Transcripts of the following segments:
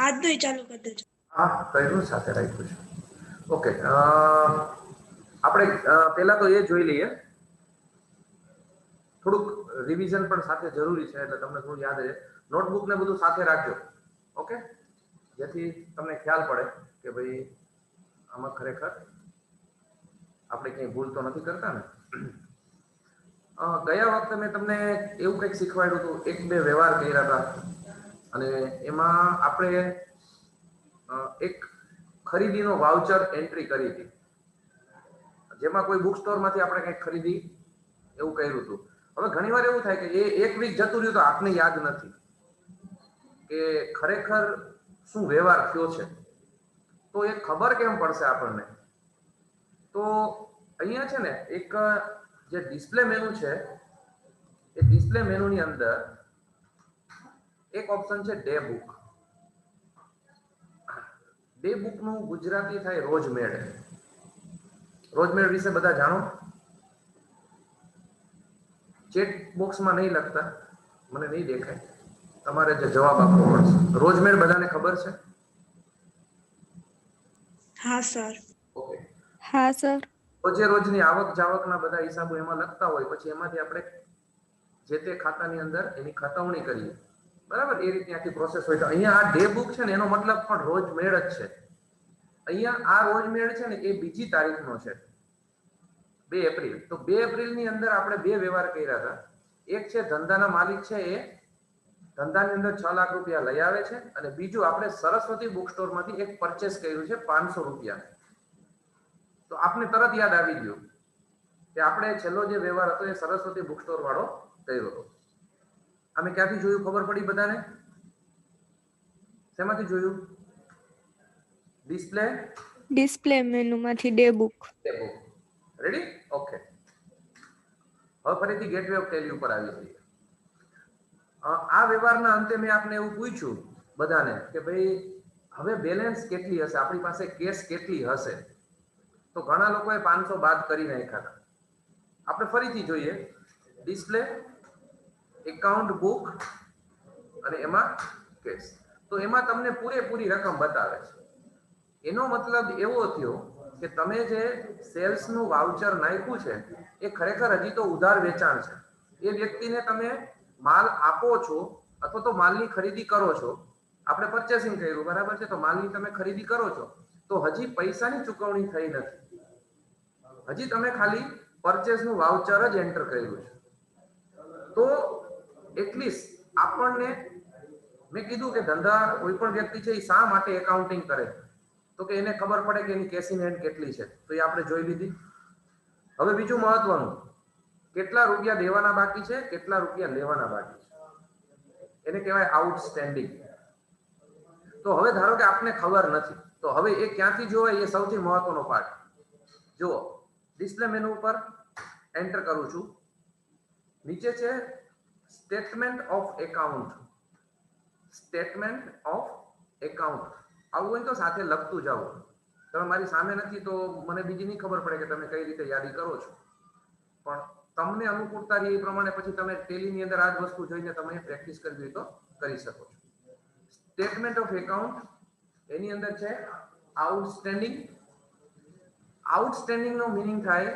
આજનો ઈ ચાલુ કરી દેજો. હા, કર્યું સાથે રાખ્યું છે. ઓકે, આપણે પહેલા તો એ જોઈ લઈએ. થોડુંક રિવિઝન પણ સાથે જરૂરી છે, એટલે તમને થોડું યાદ રહે. નોટબુક ને બધું સાથે રાખજો. ઓકે, જેથી તમને ખ્યાલ પડે કે ભાઈ આમાં ખરેખર આપણે ક્યાંય ભૂલ તો નથી કરતા ને. ગયા વખતે મેં તમને એવું કંઈક શીખવાડ્યું હતું, એક બે વ્યવહાર કર્યા હતા, અને એમાં આપણે એક ખરીદીનો વાઉચર એન્ટ્રી કરી હતી, જેમાં કોઈ બુક સ્ટોર માંથી આપણે કંઈક ખરીદી એવું કર્યું હતું. હવે ઘણી વાર એવું થાય કે એ એક વીક જતું રહ્યું તો આપને યાદ નથી કે ખરેખર શું વ્યવહાર થયો છે. તો એ ખબર કેમ પડશે આપણને? તો અહીંયા છે ને એક જે ડિસ્પ્લે મેનુ છે, એ ડિસ્પ્લે મેનુની અંદર એક ઓપ્શન છે ડે બુક. ડે બુક નું ગુજરાતી થાય રોજમેળ. રોજમેળ વિશે બધા જાણો? ચેટ બોક્સમાં નહીં લખતા, મને નહીં દેખાય. તમારે જે જવાબ આપવો પડશે. રોજમેળ બધાને ખબર છે? હા સર. ઓકે. હા સર. રોજે રોજની આવક જાવકના બધા હિસાબો એમાં લખતા હોય, પછી એમાંથી આપણે જે તે ખાતાની અંદર એની ખતવણી કરીએ, બરાબર? એ રીતની આખી પ્રોસેસ હોય. તો અહીંયા આ ડે બુક છે ને, એનો મતલબ પણ રોજમેળ જ છે. અહીંયા આ રોજમેળ છે ને, એ બીજી તારીખનો છે, 2 એપ્રિલ. તો 2 એપ્રિલની અંદર આપણે બે વ્યવહાર કર્યા હતા. એક છે ધંધાના માલિક છે, એ ધંધાની અંદર 6 લાખ રૂપિયા લઈ આવે છે, અને બીજું આપણે સરસ્વતી બુક સ્ટોર માંથી એક પરચેસ કર્યું છે 500 રૂપિયા. તો આપને તરત યાદ આવી ગયું કે આપણે છેલ્લો જે વ્યવહાર હતો એ સરસ્વતી બુક સ્ટોર વાળો કર્યો હતો. અમે ક્યાંથી જોયું? ખબર પડી બધાને? શેમાંથી જોયું? ડિસ્પ્લે મેનુ માંથી ડે બુક. રેડી? ઓકે. હવે ફરીથી ગેટવે ઓફ ટેલી ઉપર આવી જઈએ. આ વ્યવહારના અંતે મેં આપને એવું પૂછ્યું બધાને કે ભાઈ હવે બેલેન્સ કેટલી હશે, આપણી પાસે કેશ કેટલી હશે? તો ઘણા લોકોએ 500 બાદ કરી નાખ્યા હતા. આપણે ફરીથી જોઈએ. ડિસ્પ્લે, એકાઉન્ટ બુક અને એમાં કેશ. તો એમાં તમને પૂરેપૂરી રકમ બતાવે છે. એનો મતલબ એવો થયો કે તમે જે સેલ્સનું વાઉચર નાખ્યું છે એ ખરેખર હજી તો ઉધાર વેચાણ છે. એ વ્યક્તિને તમે માલ આપો છો અથવા તો માલની ખરીદી કરો છો. આપણે પરચેસિંગ કર્યું, બરાબર છે? તો માલની તમે ખરીદી કરો છો, તો હજી પૈસાની ચૂકવણી થઈ નથી. હજી તમે ખાલી પરચેસનું વાઉચર જ એન્ટર કર્યું છે. તો એટલીસ્ટ આપણને મેં કીધું કે ધંધા કોઈ પણ વ્યક્તિ છે એ શા માટે એકાઉન્ટિંગ કરે? તો કે એને ખબર પડે કે એની કેશ ઇન હેન્ડ કેટલી છે. તો એ આપણે જોઈ લીધી. હવે બીજું મહત્વનું, કેટલા રૂપિયા દેવાના બાકી છે, કેટલા રૂપિયા લેવાના બાકી છે, એને કહેવાય આઉટસ્ટેન્ડિંગ. તો હવે ધારો કે આપને ખબર નથી, તો હવે એ ક્યાંથી જોવાય? એ સૌથી મહત્વનો પાર્ટ. જુઓ, ડિસ્પ્લે મેનુ ઉપર એન્ટર કરું છું. નીચે છે statement of account. Statement of account આવું હોય તો સાથે લખતું જાઓ. તમે મારી સામે નથી તો મને બીજી નહીં ખબર પડે કે તમે કઈ રીતે યાદી કરો છો, પણ તમને અનુકૂળતા રહે એ પ્રમાણે પછી તમે ટેલીની અંદર આ જ વસ્તુ જોઈને તમે પ્રેક્ટિસ કરવી હોય તો કરી શકો છો. સ્ટેટમેન્ટ ઓફ એકાઉન્ટ, એની અંદર છે આઉટસ્ટેન્ડિંગ. આઉટસ્ટેન્ડિંગ નો મીનિંગ થાય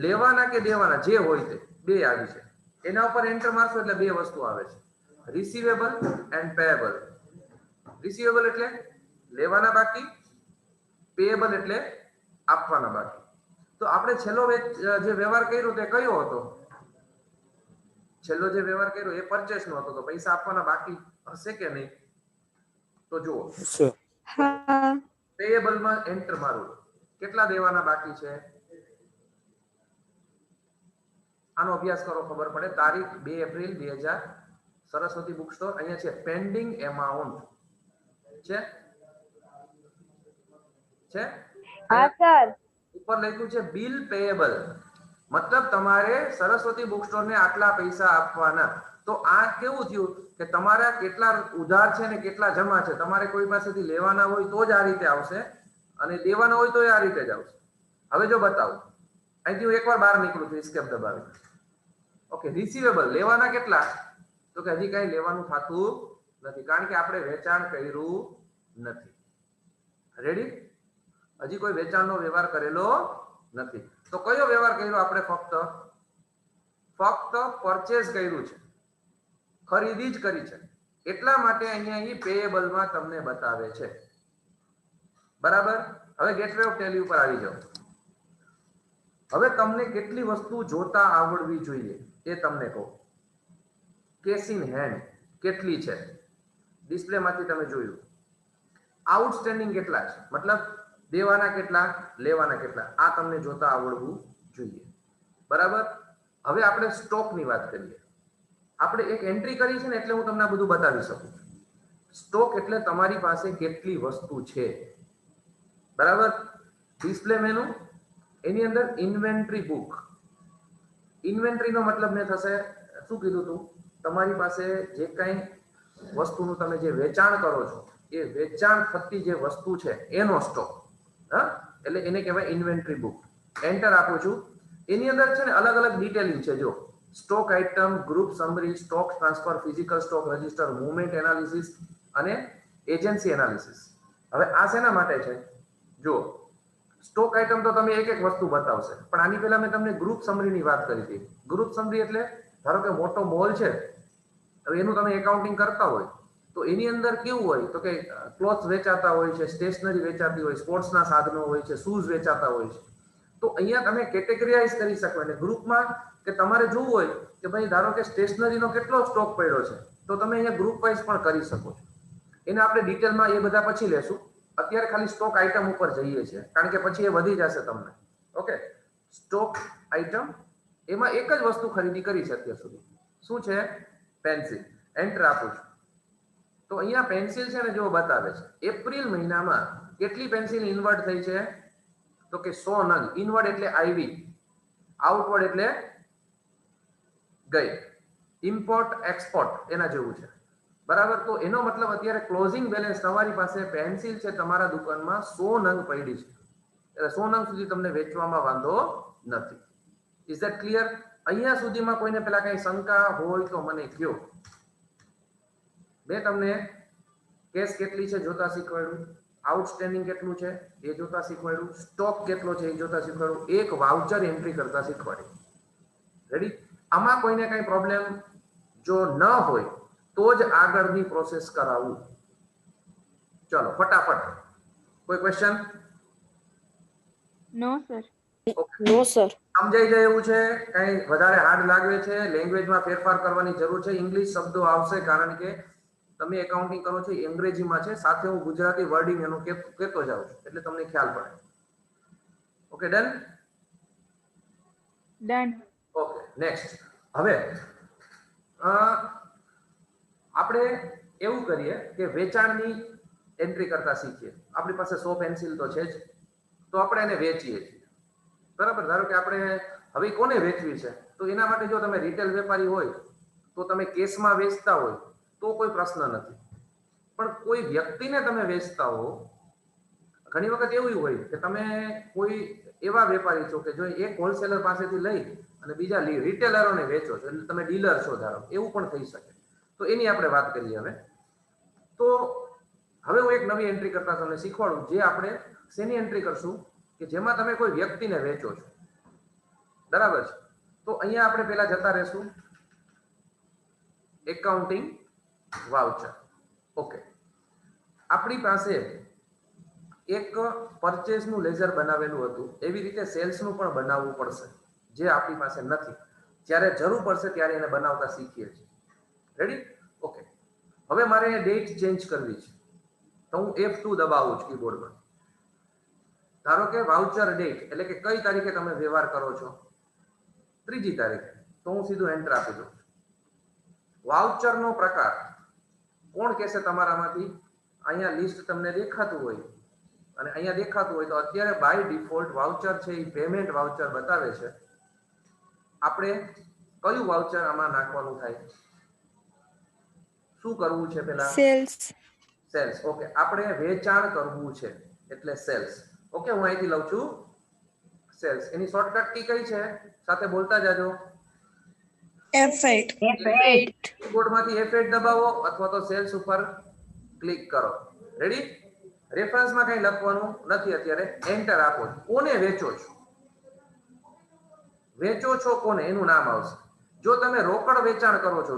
લેવાના કે દેવાના, જે હોય તે બે આવી છે. એના ઉપર એન્ટર મારશો એટલે બે વસ્તુ આવે છે, રિસીવેબલ એન્ડ પેયેબલ. રિસીવેબલ એટલે લેવાના બાકી, પેયેબલ એટલે આપવાના બાકી. તો આપણે છેલ્લો જે વ્યવહાર કર્યો તે કયો હતો? છેલ્લો જે વ્યવહાર કર્યો એ પરચેસ નો હતો, તો પૈસા આપવાના બાકી હશે કે નહીં? તો જુઓ, પેયેબલ માં એન્ટર મારું, કેટલા દેવાના બાકી છે? આનો અભ્યાસ કરો, ખબર પડે. તારીખ 2 એપ્રિલ 2000, સરસ્વતી બુક સ્ટોર. અહીંયા છે પેન્ડિંગ એમાઉન્ટ છે. હા સર. ઉપર લખ્યું છે બિલ પેયેબલ, મતલબ તમારે સરસ્વતી બુક સ્ટોર ને આટલા પૈસા આપવાના. તો આ કેવું થયું કે તમારા કેટલા ઉધાર છે ને કેટલા જમા છે, તમારે કોઈ પાસેથી લેવાના હોય તો જ આ રીતે આવશે, અને દેવાના હોય તો આ રીતે જ આવશે. હવે જો બતાવું, અહીંથી હું એકવાર બહાર નીકળું છું એસ્કેપ દબાવી. ઓકે, રિસીવેબલ લેવાના કેટલા? તો કે હજી કઈ લેવાનું થતું નથી, કારણ કે આપણે વેચાણ કર્યું નથી. રેડી? હજી કોઈ વેચાણનો વ્યવહાર કરેલો નથી. તો કયો વ્યવહાર કર્યો આપણે? ફક્ત પરચેઝ કર્યું છે, ખરીદી જ કરી છે. એટલા માટે અહીંયા પેયેબલમાં તમને બતાવે છે. બરાબર? હવે ગેટવે ઓફ ટેલી ઉપર આવી જાઓ. હવે તમને કેટલી વસ્તુ જોતા આવડવી જોઈએ એ તમને કહું. કેશ ઇન હેન્ડ કેટલી છે? ડિસ્પ્લેમાંથી તમે જોયું. આઉટસ્ટેન્ડિંગ કેટલા છે, મતલબ દેવાના કેટલા, લેવાના કેટલા, આ તમને જોતા આવડવું જોઈએ. બરાબર? હવે આપણે સ્ટોકની વાત કરીએ. આપણે એક એન્ટ્રી કરી છે ને, એટલે હું તમને બધું બતાવી શકું. સ્ટોક એટલે તમારી પાસે કેટલી વસ્તુ છે. બરાબર? ડિસ્પ્લે મેનુ, એની અંદર ઇન્વેન્ટરી બુક. ઇન્વેન્ટરીનો મતલબ ને થશે, શું કીધું તું, તમારી પાસે જે કાંઈ વસ્તુનું તમે જે વેચાણ કરો છો, એ વેચાણ થતી જે વસ્તુ છે એનો સ્ટોક. હા, એટલે એને કહેવાય ઇન્વેન્ટરી બુક. એન્ટર આપું છું. એની અંદર છે ને અલગ અલગ ડિટેલિંગ છે. જો stock item, group summary, stock transfer, physical stock register, movement analysis અને એજન્સી એનાલિસિસ. હવે આ શેના માટે છે? જો સ્ટોક આઇટમ તો તમે એક એક વસ્તુ બતાવશે, પણ આની પહેલા મેં તમને ગ્રુપ સમરીની વાત કરી હતી. ગ્રુપ સમરી એટલે ધારો કે મોટો મોલ છે, હવે એનું તમે એકાઉન્ટિંગ કરતા હોય તો એની અંદર કેવું હોય તો કે ક્લોથ વેચાતા હોય છે, સ્ટેશનરી વેચાતી હોય, સ્પોર્ટ્સના સાધનો હોય છે, શૂઝ વેચાતા હોય છે. તો અહીંયા તમે કેટેગરાઇઝ કરી શકો. અને ગ્રુપમાં કે તમારે જોવું હોય કે ભાઈ ધારો કે સ્ટેશનરીનો કેટલો સ્ટોક પડ્યો છે, તો તમે અહીંયા ગ્રુપ વાઇઝ પણ કરી શકો છો. એને આપણે ડિટેલમાં એ બધા પછી લેશું. અત્યારે ખાલી સ્ટોક આઇટમ ઉપર જઈએ છીએ, કારણ કે પછી એ વધી જશે તમને. ઓકે, સ્ટોક આઇટમ, એમાં એક જ વસ્તુ ખરીદી કરી છે અત્યાર સુધી. શું છે? પેન્સિલ. એન્ટર આપું છું. તો અહીંયા પેન્સિલ છે ને, જો બતાવે છે એપ્રિલ મહિનામાં કેટલી પેન્સિલ ઇન્વર્ટ થઈ છે, તો કે 100 નંગ. ઇનવર્ડ એટલે આવી, આઉટવર્ડ એટલે ગઈ. ઇમ્પોર્ટ એક્સપોર્ટ એના જેવું છે. બરાબર? તો એનો મતલબ અત્યારે ક્લોઝિંગ બેલેન્સ તમારી પાસે પેન્સિલ છે તમારા દુકાનમાં 100 નંગ પડી છે. એટલે 100 નંગ સુધી તમને વેચવામાં વાંધો નથી. Is that clear? અહીંયા સુધીમાં કોઈને પેલા કઈ શંકા હોય તો મને કહો. મેં તમને કેશ કેટલી છે જોતા શીખવાડ્યું, આઉટસ્ટેન્ડિંગ કેટલું છે એ જોતા શીખવાડ્યું, સ્ટોક કેટલો છે એ જોતા શીખવાડ્યું, એક વાઉચર એન્ટ્રી કરતા શીખવાડ્યું. રેડી? આમાં કોઈને કઈ પ્રોબ્લેમ જો ન હોય તો જ આગળની પ્રોસેસ કરાવું. ચલો ફટાફટ. કોઈ ક્વેશ્ચન? નો સર. નો સર. સમજાઈ જાય એવું છે? કઈ વધારે હાર્ડ લાગે છે? લેંગ્વેજમાં ફેરફાર કરવાની જરૂર છે? ઇંગ્લિશ શબ્દો આવશે, કારણ કે તમે એકાઉન્ટિંગ કરો છો અંગ્રેજીમાં છે, સાથે હું ગુજરાતી વર્ડિંગ એનું કહેતો જાઉં છું, એટલે તમને ખ્યાલ પડે. Okay, done? Done. Okay, next. હવે આપણે એવું કરીએ કે વેચાણની એન્ટ્રી કરતા શીખીએ. આપણી પાસે 100 પેન્સિલ તો છે જ, તો આપણે એને વેચીએ છીએ. બરાબર? ધારો કે આપણે હવે કોને વેચવી છે, તો એના માટે જો તમે રિટેલ વેપારી હોય તો તમે કેશમાં વેચતા હોય તો કોઈ પ્રશ્ન નથી. પણ કોઈ વ્યક્તિને તમે વેચતા હો, ઘણી વખત એવું હોય કે તમે કોઈ એવા વેપારી છો કે જો એક હોલસેલર પાસેથી લઈ અને બીજા રિટેલરોને વેચો છો, એટલે તમે ડીલર છો ધારો, એવું પણ થઈ શકે. તો એની આપણે વાત કરીએ હવે. તો હવે હું એક નવી એન્ટ્રી કરતા તમને શીખવાડું, જે આપણે શેની એન્ટ્રી કરશું કે જેમાં તમે કોઈ વ્યક્તિને વેચો છો. બરાબર છે? તો અહીંયા આપણે પહેલા જતા રહેશું એકાઉન્ટિંગ વાઉચર. ઓકે, આપણી પાસે એક પરચેસનું લેઝર બનાવેલું હતું, એવી રીતે સેલ્સનું પણ બનાવવું પડશે, જે આપણી પાસે નથી. જ્યારે જરૂર પડશે ત્યારે એને બનાવતા શીખીએ છીએ. રેડી? ઓકે, હવે મારે ડેટ ચેન્જ કરવી છે, તો હું F2 દબાવું છું કીબોર્ડમાં. ધારો કે વાઉચર ડેટ એટલે કે કઈ તારીખે તમે વ્યવહાર કરો છો, 3જી તારીખે, તો હું સીધું એન્ટર આપી દઉં. વાઉચરનો પ્રકાર કોણ કહેશે તમારામાંથી? અહીંયા લિસ્ટ તમને દેખાતું હોય અને અહીંયા દેખાતું હોય તો અત્યારે બાય ડિફોલ્ટ વાઉચર છે એ પેમેન્ટ વાઉચર બતાવે છે. આપણે કયું વાઉચર આમાં નાખવાનું થાય? શું કરવું છે પેલા? સેલ્સ. સેલ્સ. ઓકે, આપણે વેચાણ કરવું છે એટલે સેલ્સ. ઓકે, હું અહીંથી લઉં છું સેલ્સ. એની શોર્ટકટ કી કઈ છે? સાથે બોલતા જાજો. F8. કીબોર્ડમાંથી F8 દબાવો અથવા તો સેલ્સ ઉપર ક્લિક કરો. રેડી? રેફરન્સમાં કઈ લખવાનું નથી અત્યારે. એન્ટર આપો. કોને વેચો છો? વેચો છો કોને એનું નામ આવશે. જો તમે રોકડ વેચાણ કરો છો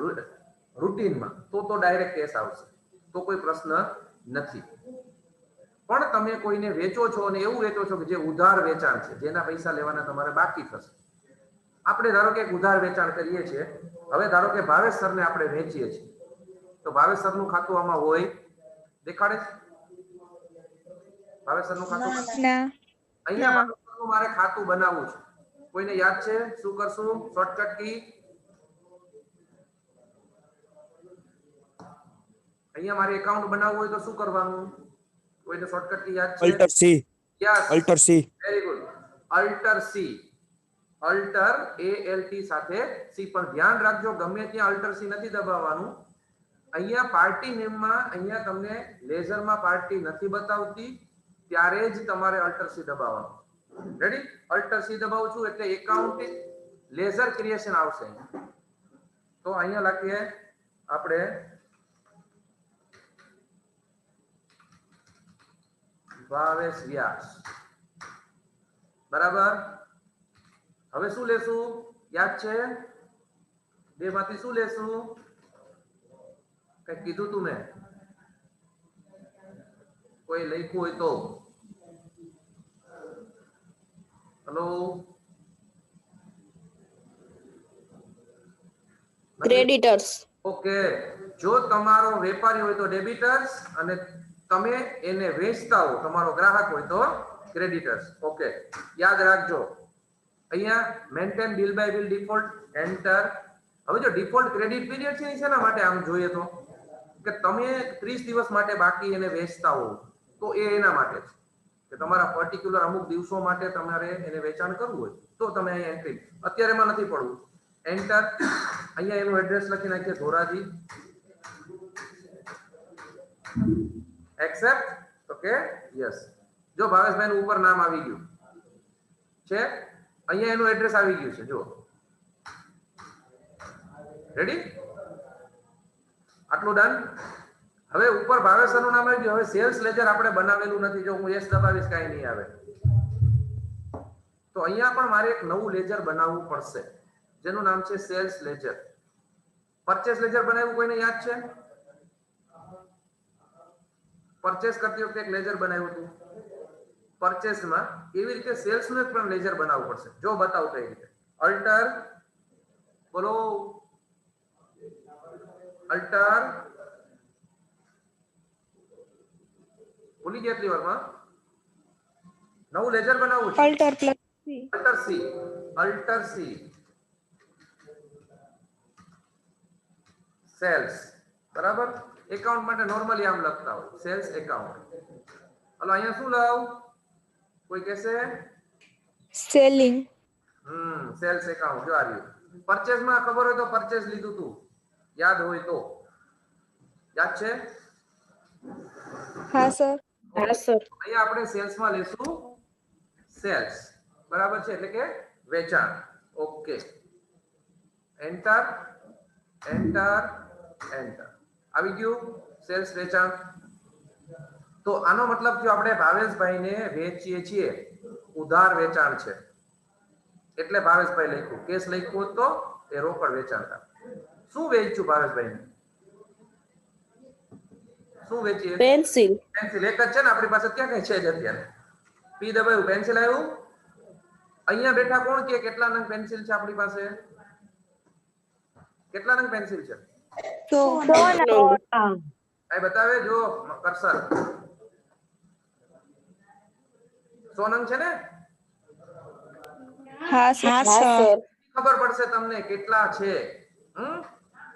રૂટીનમાં તો ડાયરેક્ટ કેસ આવશે, તો કોઈ પ્રશ્ન નથી. પણ તમે કોઈને વેચો છો અને એવું વેચો છો કે જે ઉધાર વેચાણ છે, જેના પૈસા લેવાના તમારે બાકી થશે. આપણે ધારો કે એક ઉધાર વેચાણ કરીએ છીએ. હવે ધારો કે ભાવેશ સરને આપણે વેચીએ છીએ, તો ભાવેશ સરનું ખાતું આમાં હોય દેખાડે છે? ભાવેશ સરનું ખાતું ના. અહીંયા ભાવેશ સરનું મારે ખાતું બનાવવું છે. કોઈને યાદ છે? શું કરશું? શોર્ટકટ કી અહીંયા મારે એકાઉન્ટ બનાવવું હોય તો શું કરવાનું? કોઈને શોર્ટકટ કી યાદ છે? Alter C. Yes, alter C. Very good. Alter C. Alter ALT સાથે સી. પણ ધ્યાન રાખજો, ગમે ત્યાં અલ્ટર સી નથી દબાવવાનું. અહીંયા પાર્ટી નેમમાં અહીંયા તમને લેઝરમાં પાર્ટી નથી બતાવતી, ત્યારે જ તમારે અલ્ટર સી દબાવવાનું. રેડી? અલ્ટર સી દબાવું છું એટલે એકાઉન્ટ લેઝર ક્રિએશન આવશે. તો અહીંયા લખીએ આપણે ભાવેશ વ્યાસ. બરાબર? હવે શું લેશું? યાદ છે? બે માંથી શું લેશું? કઈ કીધું તું મેં? કોઈ લખ્યું હોય તો હેલો? ક્રેડિટર્સ. ઓકે. જો તમારો વેપારી હોય તો ડેબિટર્સ અને તમે એને વેચતા હો, તમારો ગ્રાહક હોય તો ક્રેડિટર્સ. ઓકે, યાદ રાખજો. અહીંયા maintain bill by bill default enter. હવે જો ડિફોલ્ટ ક્રેડિટ પીરિયડ છે શેના માટે આમ જોઈએ તો કે તમે 30 દિવસ માટે બાકી એને વેચતા હો તો એ એના માટે છે કે તમારા પર્ટિક્યુલર અમુક દિવસો માટે તમારે એને વેચાણ કરવું હોય તો તમે અહીંયા એન્ટ્રી. અત્યારે એમાં નથી પડવું. એન્ટર. અહીંયા એનું એડ્રેસ લખી નાખીએ ધોરાજી. એક્સેપ્ટ. Okay, yes. જો ભાવેશભાઈ નું ઉપર નામ આવી ગયું છે, અહીંયા એનું એડ્રેસ આવી ગયું છે. જો રેડી? આટલું ડન. હવે ઉપર ભાવેશ નું નામ આવી ગયું. હવે સેલ્સ લેજર આપણે બનાવેલું નથી. જો હું એસ દબાવીશ કાંઈ નહીં આવે. તો અહીંયા પણ મારે એક નવું લેજર બનાવવું પડશે જેનું નામ છે સેલ્સ લેજર. પરચેસ લેજર બનાવ્યું કોઈને યાદ છે? પરચેસ કરતી વખતે એક લેજર બનાવ્યું હતું. પરચેસમાં એવી રીતે સેલ્સ નું પણ લેજર બનાવવું પડશે. જો બતાવું કઈ રીતે. અલ્ટર બોલો. અલ્ટર ભૂલી ગયા એટલી વારમાં. નવું લેજર બનાવવું છે. Alter plus C. Alter C. Alter C. Sales. બરાબર? એકાઉન્ટ માટે નોર્મલી આમ લખતા હોય સેલ્સ એકાઉન્ટ. હલો, અહીંયા શું લાવ? કોઈ કહેશે? સેલિંગ. Sales account. જો આ રહ્યું. પરચેસ માં ખબર હોય તો પરચેસ લીધું તું, યાદ હોય તો. યાદ છે? હા સર. હા સર. અહીંયા આપણે સેલ્સ માં લેશું સેલ્સ. બરાબર છે? એટલે કે વેચાણ. ઓકે. એન્ટર. એન્ટર. એન્ટર. આવી ગયું સેલ્સ વેચાણ. તો આનો મતલબ જો આપણે ભાવેશભાઈને વેચીએ છીએ, ઉધાર વેચાણ છે એટલે ભાવેશભાઈ લખ્યું. કેસ લખ્યું તો એ રોકડ વેચાણ થાય. શું વેચ્યું ભાવેશભાઈને? શું વેચીએ? પેન્સિલ. પેન્સિલ. એક જ છે ને આપણી પાસે? ક્યાં કઈ છે જ અત્યારે? પી દબાયું, પેન્સિલ આવ્યું. અહીંયા બેઠા કોણ કે કેટલા નંગ પેન્સિલ છે આપણી પાસે? કેટલા નંગ પેન્સિલ છે? કઈ બતાવે? જો કર્સર. 100 નંગ છે ને? હા સર. ખબર પડશે તમને કેટલા છે.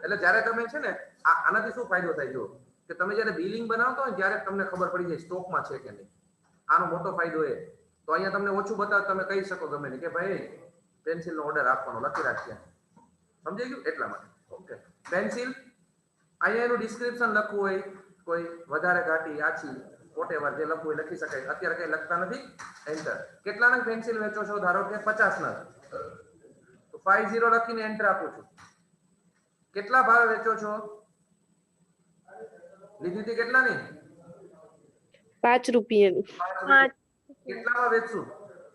એટલે જ્યારે તમે છે ને આનાથી શું ફાયદો થાય? જો કે તમે જ્યારે બિલિંગ બનાવતો હોય ત્યારે તમને ખબર પડી જાય સ્ટોકમાં છે કે નહીં. આનો મોટો ફાયદો એ. તો અહીંયા તમને ઓછું બતાવે તમે કહી શકો ગમે ને કે ભાઈ પેન્સિલનો ઓર્ડર આપવાનો લખી રાખીએ. સમજાઈ ગયું? એટલા માટે. ઓકે. પેન્સિલ. અહીંયા એનું ડિસ્ક્રિપ્શન લખવું હોય, કોઈ વધારે ઘાટી આછી વોટેવર જે લખવું હોય લખી શકાય. અત્યારે કઈ લખતા નથી. એન્ટર. કેટલા નંગ પેન્સિલ વેચો છો? ધારો કે 50 નંગ. તો 50 લખીને એન્ટર આપું છું. કેટલા ભાવે વેચો છો? લીધી હતી કેટલાની? 5 રૂપિયાની. 5 રૂપિયા. કેટલામાં વેચશું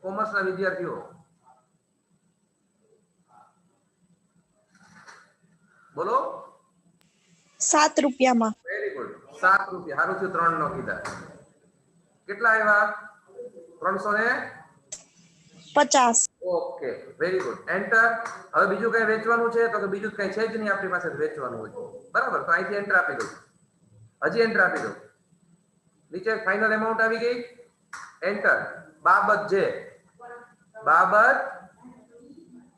કોમર્સના વિદ્યાર્થીઓ? બોલો. 7 રૂપિયામાં. Very good. 7 રૂપિયા. સારું થયું 3 નો કીધા. કેટલા આવ્યા? 350. Okay, very good. એન્ટર. હવે બીજું કઈ વેચવાનું છે તો કે બીજું કઈ છે જ નહીં આપણી પાસે વેચવાનું હોય. બરાબર, તો અહીંથી એન્ટર આપી દો. હજી એન્ટર આપી દો. નીચે ફાઇનલ એમાઉન્ટ આવી ગઈ. એન્ટર. બાબત જે બાબત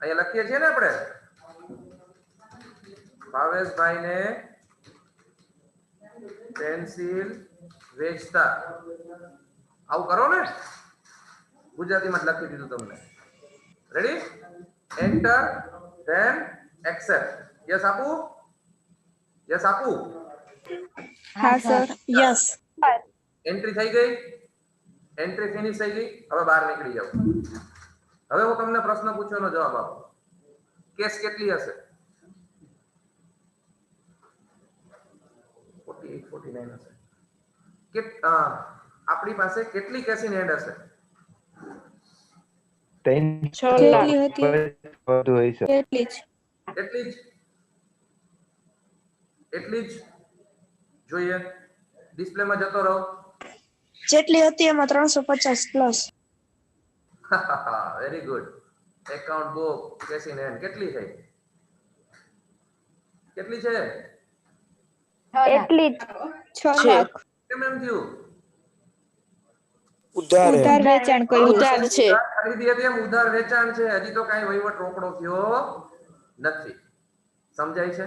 અહીંયા લખીએ છીએ ને આપણે, ભાવેશભાઈને પેન્સિલ વેચતા, આવું કરો ને, ગુજરાતીમાં જ લખી દીધું તમને. Ready? Enter, then accept. Yes આપું? યસ આપું? હા સર. યસ. એન્ટ્રી થઈ ગઈ. એન્ટ્રી ફિનિશ થઈ ગઈ. હવે બહાર નીકળી જાઓ. હવે હું તમને પ્રશ્ન પૂછ્યો એનો જવાબ આપો. કેસ કેટલી હશે? 48 49 હશે. આપણી પાસે કેટલી કેસિંગ હેડ હશે? 6 લાખ. કેટલી હતી? એટલી જ. એટલી જ જોઈએ. ડિસ્પ્લેમાં જતો રહો. જેટલી હતી એમાં 350 plus. Very good. Account book casing head કેટલી થઈ? કેટલી છે? એટલી જ. 6 લાખ. કેમ એમ થયું? ઉધાર વેચાણ કર્યું. ઉધાર છે. ખરીદી હતી એમ ઉધાર વેચાણ છે. હજી તો કાંઈ વહીવટ રોકડો થયો નથી. સમજાય છે?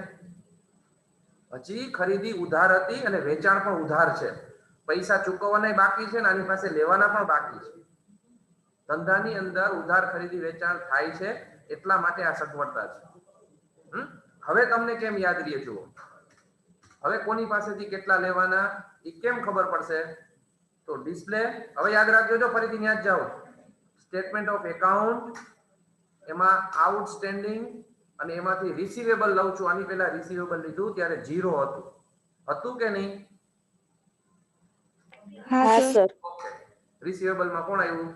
હજી ખરીદી ઉધાર હતી અને વેચાણ પણ ઉધાર છે. પૈસા ચૂકવવાના બાકી છે ને આની પાસે લેવાના પણ બાકી છે. ધંધાની અંદર ઉધાર ખરીદી વેચાણ થાય છે, એટલા માટે આ સગવડતા છે. હવે તમને કેમ યાદ રહે? જુઓ, હવે કોની પાસેથી કેટલા લેવાના એ કેમ ખબર પડશે? તો ડિસ્પ્લે હવે યાદ રાખજો. જો ફરીથી યાદ જાઓ, સ્ટેટમેન્ટ ઓફ એકાઉન્ટ, એમાં આઉટસ્ટેન્ડિંગ અને એમાંથી રિસીવેબલ લઉં છું. આની પહેલા રિસીવેબલ લીધું ત્યારે 0 હતું કે નહીં? હા સર. ઓકે. રિસીવેબલ માં કોણ આવ્યું?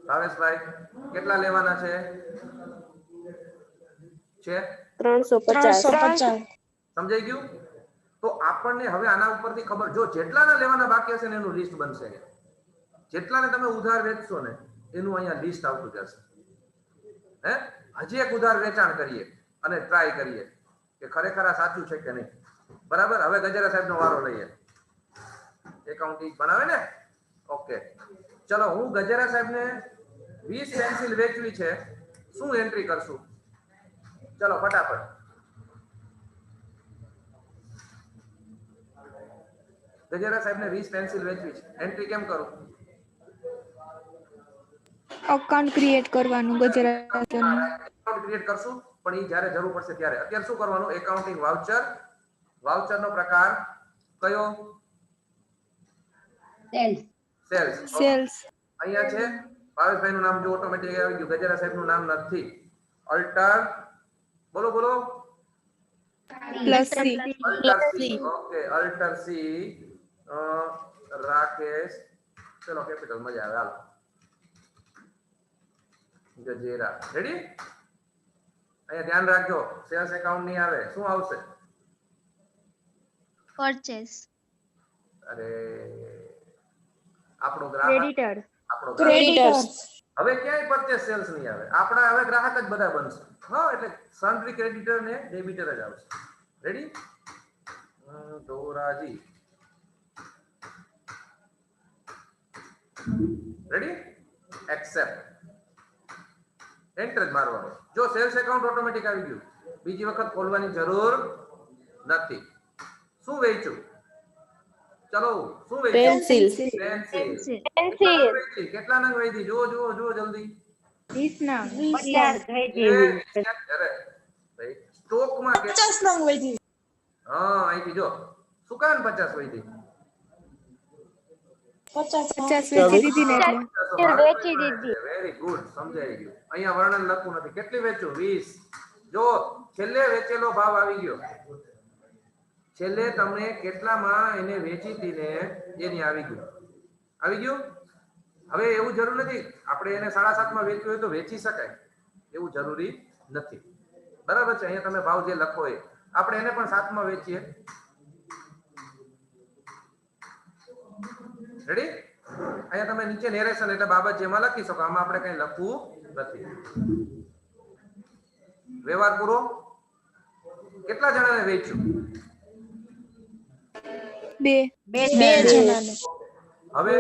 ભાવેશભાઈ, કેટલા લેવાના છે? 350. સમજાઈ ગયું? તો આપણને હવે આના ઉપરથી ખબર, જો જેટલાના લેવાના બાકી હશે ને એનું લિસ્ટ બનશે. જેટલાને તમે ઉધાર વેચશો ને એનું અહીંયા લિસ્ટ આવતું જશે. હજી એક ઉધાર વેચાણ કરીએ અને ટ્રાય કરીએ કે ખરેખર આ સાચું છે કે નહીં. બરાબર. હવે ગજેરા સાહેબ નો વારો લઈએ. એકાઉન્ટિંગ બનાવે ને. ઓકે, ચલો. હું ગજેરા સાહેબ ને 20 પેન્સિલ વેચવી છે. શું એન્ટ્રી કરશું? ચલો ફટાફટ. ગજેરા સાહેબ ને 20 પેન્સિલ વેચવી છે. એન્ટ્રી કેમ કરું? અકાઉન્ટ ક્રિએટ કરવાનું ગુજરાતીનું. એકાઉન્ટ ક્રિએટ કરશું, પણ એ જ્યારે જરૂર પડશે ત્યારે. અત્યારે શું કરવાનું? Accounting voucher. વાઉચર નો પ્રકાર કયો? સેલ્સ. અહીંયા છે. ભાવેશભાઈ નું નામ જો ઓટોમેટિક આવી ગયું. ગજેરા સાહેબ નું નામ નથી. અલ્ટર. બોલો બોલો. Plus C. Okay, alter C. Rakesh. ચલો કેપિટલ, મજા આવે. હાલો. ગજેરા. રેડી? અહીંયા ધ્યાન રાખજો, સેલ્સ એકાઉન્ટ નહીં આવે. શું આવશે? પરચેસ. અરે, આપણો ગ્રાહક, ક્રેડિટર. આપણો ક્રેડિટર્સ. હવે ક્યાંય પરચેસ સેલ્સ નહીં આવે. આપણા હવે ગ્રાહક જ બધા બનશે. હા, એટલે સન્ડ્રી ક્રેડિટર ને ડેબિટર જ આવશે. Ready? Dhoraji. Ready? Accept. Enter જ મારવાનું. જો સેલ્સ એકાઉન્ટ ઓટોમેટિક આવી ગયું, બીજી વખત ખોલવાની જરૂર નથી. શું વેચ્યું? ચલો, શું વેચ્યું? પેન્સિલ. કેટલા નંગ વેચી? જુઓ જુઓ જુઓ જલ્દી. 20 ના. સ્ટોકમાં 50 નંગ વેચી. હા, અહીંથી જો. શું કાન 50 વેચી? 50 વેચી દીધી ને એટલે. વેરી વેરી ગુડ, સમજાઈ ગયું. અહીંયા વર્ણન લખવું નથી. કેટલી વેચ્યું? 20. જો છેલ્લે વેચેલો ભાવ આવી ગયો, છેલ્લે તમને કેટલામાં એને વેચી હતી ને એની આવી ગયું. હવે એવું જરૂર નથી આપણે એને 7.5 માં વેચ્યું હોય તો વેચી શકાય, એવું જરૂરી નથી. બરાબર છે? અહીંયા તમે ભાવ જે લખો એ આપણે એને પણ 7 માં વેચીએ. રેડી? અહીંયા તમે નીચે નેરેશન એટલે બાબત જેમાં લખી શકો, આમાં આપણે કઈ લખવું નથી. વ્યવહાર પૂરો. કેટલા જણાને વેચ્યું? 2 જણાને. હવે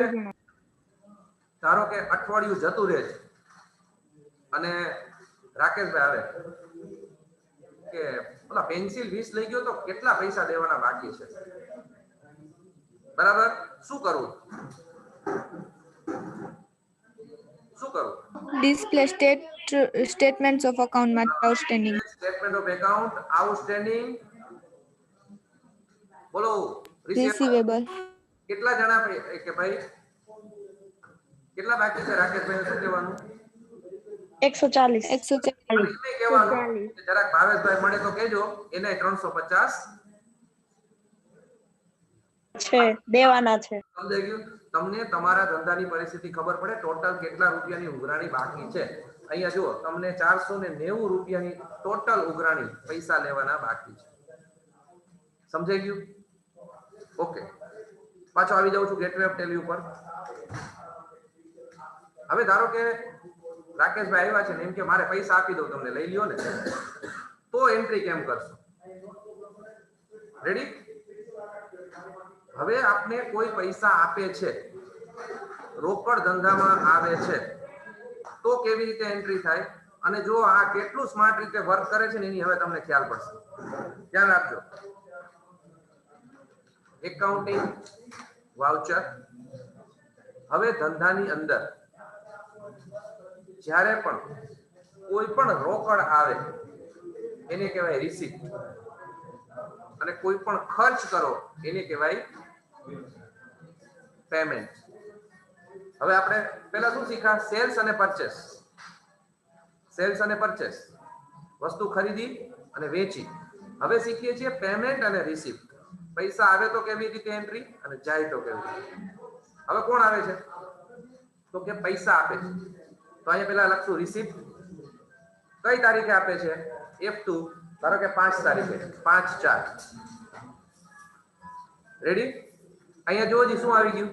ધારો કે અઠવાડિયું જતું રહે છે અને રાકેશભાઈ આવે કે ઓલા પેન્સિલ 20 લઈ ગયો તો કેટલા પૈસા દેવાના બાકી છે? બરાબર? શું કરવું? Display statements of account માટે outstanding. Statement of account outstanding. બોલો. Receivable. કેટલા જણા કે ભાઈ કેટલા બાકી છે? રાકેશભાઈ શું કહેવાનું? 140. કહેવાનું જરાક ભાવેશભાઈ મળે તો કહેજો, એને 350 છે દેવાના છે. સમજાઈ ગયું? તમને તમારા ધંધાની પરિસ્થિતિ ખબર પડે ટોટલ કેટલા રૂપિયાની ઉઘરાણી બાકી છે. અહીંયા જુઓ તમને 490 રૂપિયાની ટોટલ ઉઘરાણી પૈસા લેવાના બાકી છે. સમજાઈ ગયું? ઓકે, પાછો આવી જાઉં છું ગેટવે ઓફ ટેલી ઉપર. હવે ધારો કે રાકેશભાઈ આવ્યા છે ને એમ કે મારે પૈસા આપી દઉં તમને, લઈ લ્યો ને, તો એન્ટ્રી કેમ કરશો? રેડી? હવે આપને કોઈ પૈસા આપે છે, રોકડ ધંધામાં આવે છે, તો કેવી રીતે એન્ટ્રી થાય? અને જો આ કેટલું સ્માર્ટ રીતે વર્ક કરે છે ને એની હવે તમને ખ્યાલ પડશે. ધ્યાન રાખજો. Accounting voucher. હવે ધંધાની અંદર જ્યારે પણ કોઈ પણ રોકડ આવે એને કહેવાય રિસીપ્ટ, અને કોઈ પણ ખર્ચ કરો એને કહેવાય પેમેન્ટ. હવે આપણે પહેલા શું શીખ્યા? સેલ્સ અને પરચેસ. સેલ્સ અને પરચેસ, વસ્તુ ખરીદી અને વેચી. હવે શીખીએ છીએ પેમેન્ટ અને રિસીપ્ટ. પૈસા આવે તો કેવી રીતે એન્ટ્રી અને જાય તો કેવી રીતે. હવે કોણ આવે છે? તો કે પૈસા આપે છે, તો અહીંયા પેલા લખશું રિસીપ્ટ. કઈ તારીખે આપે છે? F2. ધારો કે 5 તારીખે, 5/4. રેડી? અહીંયા જોજી શું આવી ગયું?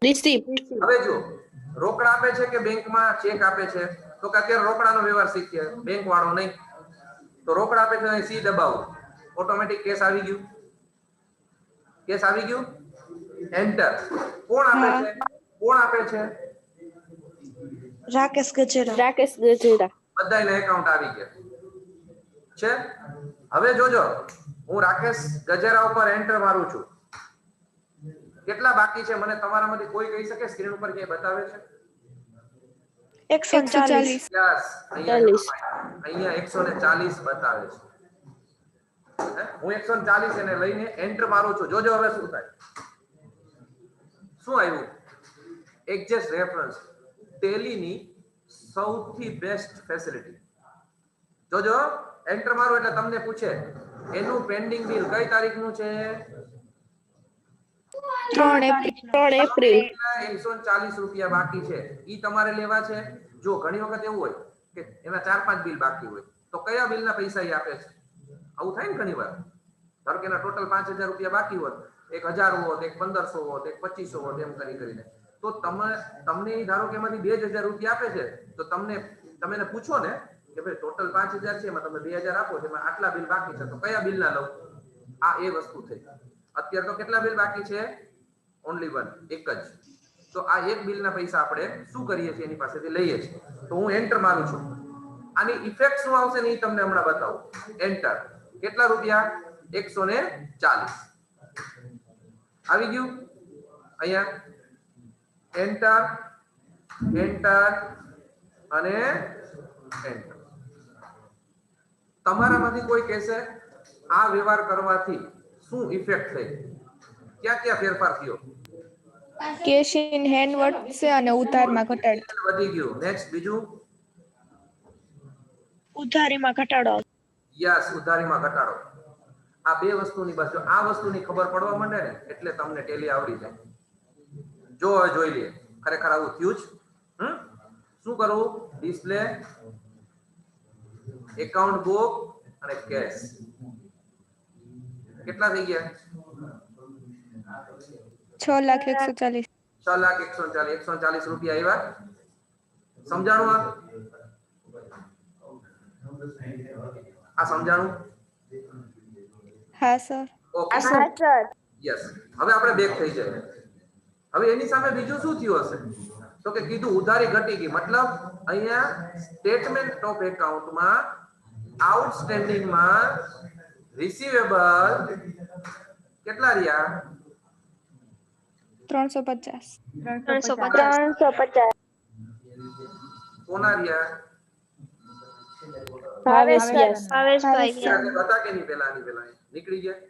રિસીપ્ટ. હવે જો રોકડા આપે છે કે બેંકમાં ચેક આપે છે? તો કે અત્યારે રોકડાનો વ્યવહાર શીખીએ, બેંક વાળો નહીં. તો રોકડા આપે છે, સી દબાવો, ઓટોમેટિક કેસ આવી ગયું. કેસ આવી ગયું. એન્ટર. કોણ આપે છે? કોણ આપે છે? રાકેશ ગજેરા. બધાયના એકાઉન્ટ આવી ગયા છે. હવે જોજો, હું રાકેશ ગજેરા ઉપર એન્ટર મારું છું. કેટલા બાકી છે મને તમારામાંથી કોઈ કહી શકે? સ્ક્રીન ઉપર ક્યાંય બતાવે છે? 140. યસ, અહીંયા 140 બતાવે છે. હું 140 એને લઈને એન્ટર મારું છું. જોજો હવે શું થાય. શું આવ્યું? Access reference. ટેલીની સૌથી બેસ્ટ ફેસિલિટી. જોજો એન્ટર મારો એટલે તમને પૂછે એનું પેન્ડિંગ બિલ કઈ તારીખનું છે? 3 એપ્રિલ. 140 રૂપિયા બાકી છે, ઈ તમારે લેવા છે. જો ઘણી વખત એવું હોય કે એના 4-5 બિલ બાકી હોય, તો કયા બિલના પૈસા ઈ આપે છે? આવું થાય ને ઘણી વાર. ધારો કે એના ટોટલ 5000 રૂપિયા બાકી હોત, 1000 હોત, 1500 હોત, 2500 હોત, એમ કરીને તો તમને ધારો કે એમાંથી 2000 રૂપિયા આપે છે, તો તમે એને પૂછો ને કે ભાઈ ટોટલ 5000 છે, એમાં તમે 2000 આપો છો, એમાં આટલા બિલ બાકી છે, તો કયા બિલના લઉં? આ એ વસ્તુ થઈ. અત્યારે તો કેટલા બિલ બાકી છે? ઓનલી વન, એક જ. તો આ એક બિલના પૈસા આપણે શું કરીએ છીએ? એની પાસેથી લઈએ છીએ. તો હું એન્ટર મારું છું. આની ઇફેક્ટ શું આવશે ને એ તમને હમણાં બતાવું. એન્ટર. કેટલા રૂપિયા? 140 આવી ગયું. અહીંયા એન્ટર, એન્ટર અને એન્ટર. તમારામાંથી કોઈ કહેશે આ વ્યવહાર કરવાથી શું ઇફેક્ટ થઈ? ક્યાં ક્યાં ફેરફાર થયો? કેશ ઇન હેન્ડ વધશે અને ઉધારમાં ઘટાડશે. વધી ગયું. નેક્સ્ટ બીજું? ઉધારીમાં ઘટાડો. યસ, ઉધારીમાં ઘટાડો. આ બે વસ્તુની બસ જો આ વસ્તુની ખબર પડવા માંડે ને એટલે તમને ટેલી આવડી જાય. જો હવે જોઈ લઈએ ખરેખર આવું થયું જ. શું કરવું? ડિસ્પ્લે, એકાઉન્ટ બુક અને કેશ. કેટલા થઈ ગયા? 6,140,000. 6,140,000 રૂપિયા આવ્યા. સમજાણું? આ સમજાણું? હા સર. Okay yes. હવે આપણે બેક થઈ જાય. હવે એની સામે બીજું શું થયું હશે? તો કે કીધું ઉધારી ઘટી ગઈ. મતલબ અહીંયા સ્ટેટમેન્ટ ઓફ એકાઉન્ટમાં આઉટસ્ટેન્ડિંગમાં રિસીવેબલ કેટલા રહ્યા? 350. કોના રહ્યા? ભાવેશભાઈ. હતા કે નહીં? પેલા નીકળી ગયા.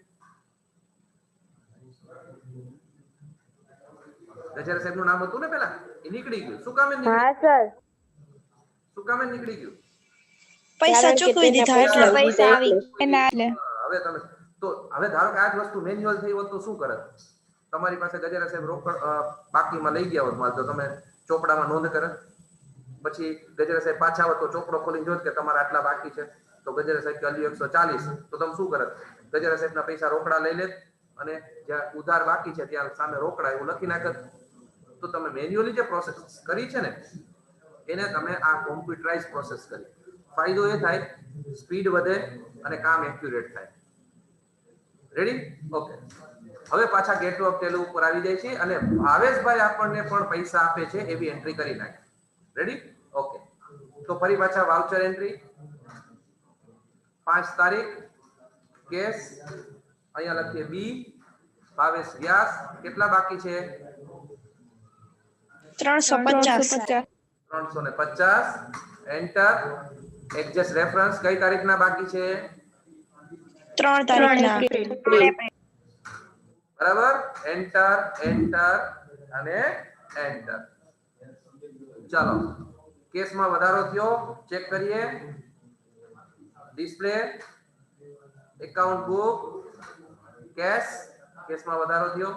ગજેરા સાહેબ નું નામ હતું ને પેલા, એ નીકળી ગયું. શું કામે નીકળી ગયું? શું કામે નીકળી ગયું? પૈસા ચૂકવી દીધા એટલે પૈસા આવી. એના એટલે હવે તમે તો હવે ધારો કે આ જ વસ્તુ મેન્યુઅલ થઈ હોત તો શું કરત? તમારી પાસે ગજેરા સાહેબ રોકડ બાકીમાં લઈ ગયા હોત માલ તો તમે ચોપડામાં નોંધ કરત. પછી ગજેરા સાહેબ પાછા આવત તો ચોપડો ખોલીને જોત કે તમારા આટલા બાકી છે. તો ગજેરા સાહેબ કે 140 તો તમે શું કરત? ગજેરા સાહેબના પૈસા રોકડા લઈ લેત અને જ્યાં ઉધાર બાકી છે ત્યાં સામે રોકડા એવું લખી નાખત. તો તમે મેન્યુઅલી જે પ્રોસેસ કરી છે ને એને તમે આ કોમ્પ્યુટરાઇઝ પ્રોસેસ કરી. ફાયદો એ થાય સ્પીડ વધે અને કામ એક્યુરેટ થાય. રેડી? ઓકે. હવે પાછા ગેટ ઓફ ટેલ ઉપર આવી જાય છે અને ભાવેશભાઈ આપણને પણ પૈસા આપે છે એવી એન્ટ્રી કરી નાખી. રેડી? ઓકે. તો ફરી પાછા વાઉચર એન્ટ્રી 5 તારીખ કેશ અહીંયા લખીએ બી ભાવેશ વ્યાસ કેટલા બાકી છે? 350. 350 એન્ટર. એડજસ્ટ રેફરન્સ કઈ તારીખના બાકી છે? 3 તારીખના. બરાબર. એન્ટર અને એન્ટર. ચાલો કેસમાં વધારો થયો ચેક કરીએ. Display, account book, cash. કેસમાં વધારો થયો.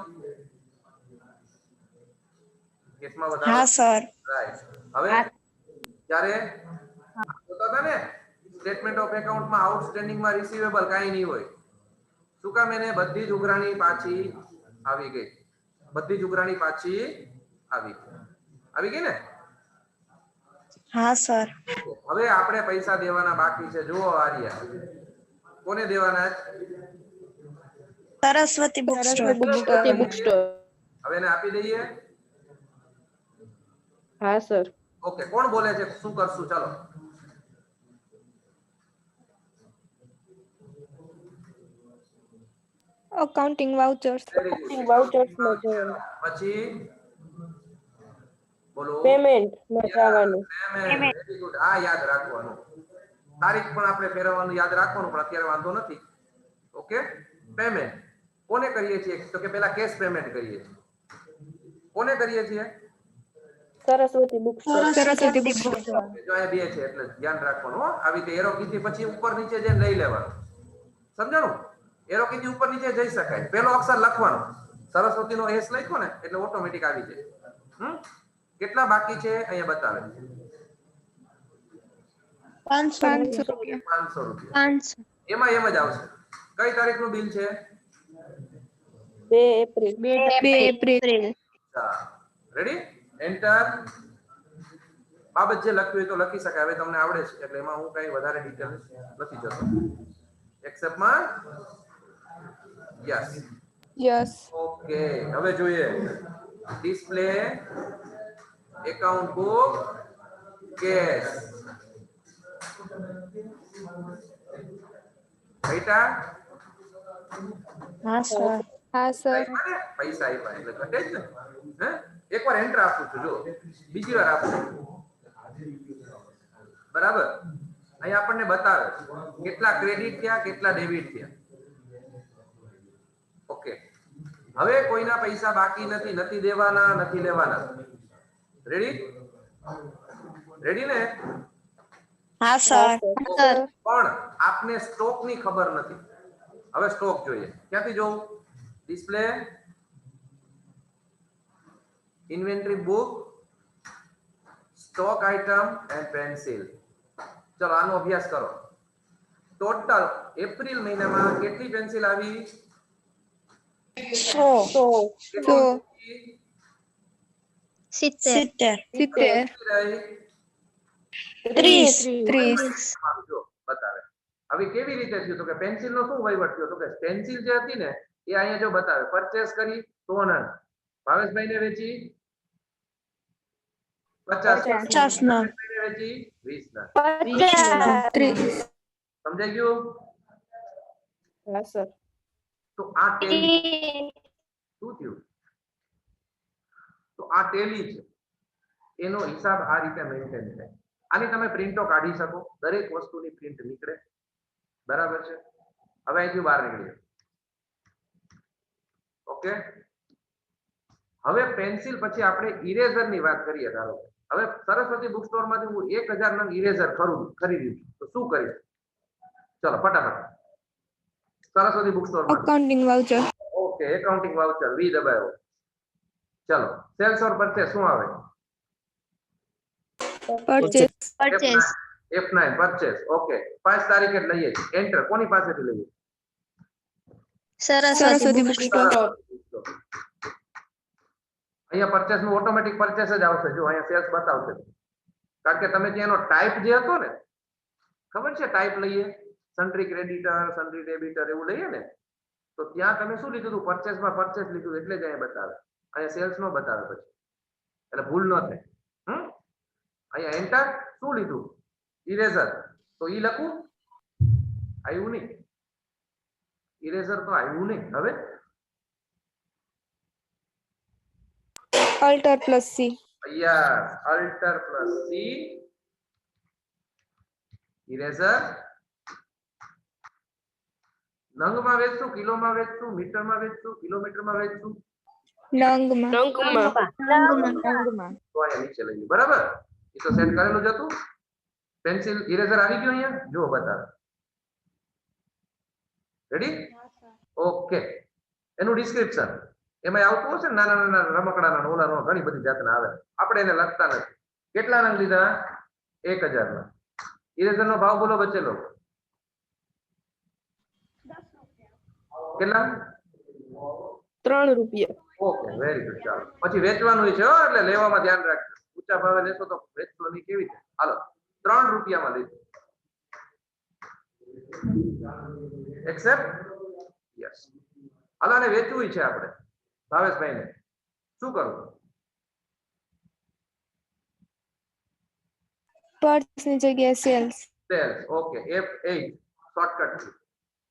કેસમાં વધારો. હા સર. રાઈટ. હવે જ્યારે જોતા ને સ્ટેટમેન્ટ ઓફ એકાઉન્ટમાં આઉટસ્ટેન્ડિંગમાં રિસીવેબલ કાઈ નહીં હોય. શું કામ? એને બધી જ ઉઘરાણી પાછી આવી ગઈ. બધી જ ઉઘરાણી પાછી આવી ગઈ ને? હા સર. હવે આપણે પૈસા દેવાના બાકી છે. જુઓ આર્યા કોને દેવાના? Saraswati book store. Book store. હવે એને આપી દઈએ. હા સર. ઓકે. કોણ બોલે છે? શું કરશું? ચાલો અકાઉન્ટિંગ વાઉચર્સ. પછી બોલો. પેમેન્ટ માં જવાનું. Very good. આ યાદ રાખવાનું. તારીખ પણ આપણે ફેરવવાનું યાદ રાખવાનું પણ અત્યારે વાંધો નથી. ઓકે. પેમેન્ટ કોને કરીએ છીએ? તો કે પેલા કેશ પેમેન્ટ કરીએ છીએ. કોને કરીએ છીએ? Saraswati book store. Saraswati book store. જો અહીંયા બે છે એટલે ધ્યાન રાખવાનું. આવી રીતે એરો કીથી પછી ઉપર નીચે જે લઈ લેવાનું. સમજાણું? એરો કીથી ઉપર નીચે જઈ શકાય. પેલો અક્ષર લખવાનો. સરસ્વતીનો એસ લખ્યો ને એટલે ઓટોમેટિક આવી જાય. કેટલા બાકી છે અહીંયા બતાવે છે? 500 રૂપિયા. 500 રૂપિયા. એમાં એમ જ આવશે. કઈ તારીખનું બિલ છે? 2 એપ્રિલ. 2 એપ્રિલ. રેડી? એન્ટર. બાબત જે લખ્યું હોય તો લખી શકાય. હવે તમને આવડે છે એટલે એમાં હું કઈ વધારે ડિટેલ નથી જતો. એક્સેપ્ટમાં યસ. ઓકે. હવે જોઈએ ડિસ્પ્લે, એકાઉન્ટ બુક, કેશ. બેટા હા સર. હા સર. પૈસા આપ્યા એટલે ઘટે જ ને. હે એકવાર એન્ટર આપું છું. જો બીજી વાર આપું. બરાબર. અહીંયા આપણને બતાવે કેટલા ક્રેડિટ થયા કેટલા ડેબિટ થયા. ઓકે. હવે કોઈના પૈસા બાકી નથી, નથી દેવાના, નથી લેવાના. રેડી? રેડી ને? હા સર. પણ આપને સ્ટોક ની ખબર નથી. હવે સ્ટોક જોઈએ. ક્યાંથી જોવું? Display, inventory book, stock item and pencil. ચલો આનો અભ્યાસ કરો. ટોટલ એપ્રિલ મહિનામાં કેટલી પેન્સિલ આવી? 100. 70. 30. જો બતાવે. હવે કેવી રીતે થયું? તો કે પેન્સિલ નો શું વહીવટ થયો? તો કે પેન્સિલ જે હતી ને એ અહીંયા જો બતાવે, પરચેસ કરી 100 નંગ, ભાવેશભાઈ ને વેચી 50 નંગ. ભાવેશભાઈને વેચી 20 નંગ. 30. સમજાઈ ગયું? હા સર. તો આ ટેલી શું થયું? તો આ ટેલી છે, એનો હિસાબ આ રીતે મેન્ટેન થાય. આની તમે પ્રિન્ટો કાઢી શકો, દરેક વસ્તુની પ્રિન્ટ નીકળે. બરાબર છે? હવે અહીંથી બહાર નીકળીએ. ઓકે, હવે પેન્સિલ પછી આપણે ઇરેઝર ની વાત કરીએ. ધારો હવે સરસ્વતી બુક સ્ટોર માંથી હું 1000 નંગ ઇરેઝર ખરીદ્યું તો શું કરીશ? ચલો ફટાફટ. સરસ્વતી બુક સ્ટોર માં Accounting voucher. Okay, accounting voucher V દબાયો. ચલો સેલ્સ ઓર પરચેસ શું આવે? Purchase. F9 purchase. ઓકે, 5 તારીખે લઈએ છીએ. એન્ટર કોની પાસેથી લઈએ? Saraswati bookstore. અહીંયા પરચેસ નું ઓટોમેટિક પરચેસ જ આવશે. જો અહીંયા સેલ્સ બતાવશે, કારણ કે તમે ત્યાંનો ટાઈપ જે હતો ને, ખબર છે ટાઈપ લઈએ, સન્ડ્રી ક્રેડિટર, સન્ડ્રી ડેબિટર એવું લઈએ ને, તો ત્યાં તમે શું લીધું હતું? પરચેસમાં પરચેસ લીધું, એટલે જ અહીંયા બતાવે. અહીંયા સેલ્સ નો બતાવે પછી, એટલે ભૂલ ન થાય. અહીંયા એન્ટર શું લીધું? ઇરેઝર. તો ઈ લખું? આવ્યું નહીં. ઇરેઝર તો આવ્યું નહીં. હવે Alter plus C. Yes, alter plus C, eraser. નંગમાં વેચશું, કિલોમાં વેચશું, મીટરમાં વેચશું, કિલોમીટરમાં વેચશું? નંગમાં. તો અહીંયા નીચે લઈએ. બરાબર, એ તો સેટ કરેલું જ હતું. પેન્સિલ ઇરેઝર આવી ગયું અહીંયા, જો બતાવે. રેડી? ઓકે, એનું ડિસ્ક્રિપ્શન એમાં આવતું હશે ને, નાના નાના રમકડાના ઓલા ઘણી બધી જાતના આવે. આપણે એને લખતા નથી. કેટલા નંગ લીધા? 1000 ના. ઇરેઝર નો ભાવ બોલો બચેલો? કેટલા? 3 રૂપિયા. Okay, very good. ચાલો પછી વેચવાનું છે હો, એટલે લેવામાં ધ્યાન રાખજો. ઊંચા ભાવે લેશો તો વેચશો નહીં. કેવી રીતે? હાલો, 3 રૂપિયામાં લીધું. એક્સેપ્ટ? યસ. હાલો, આને વેચવું છે આપણે ભાવેશભાઈને. શું કરવું? Purchase ની જગ્યાએ sales. Sales. Okay, F8 shortcut.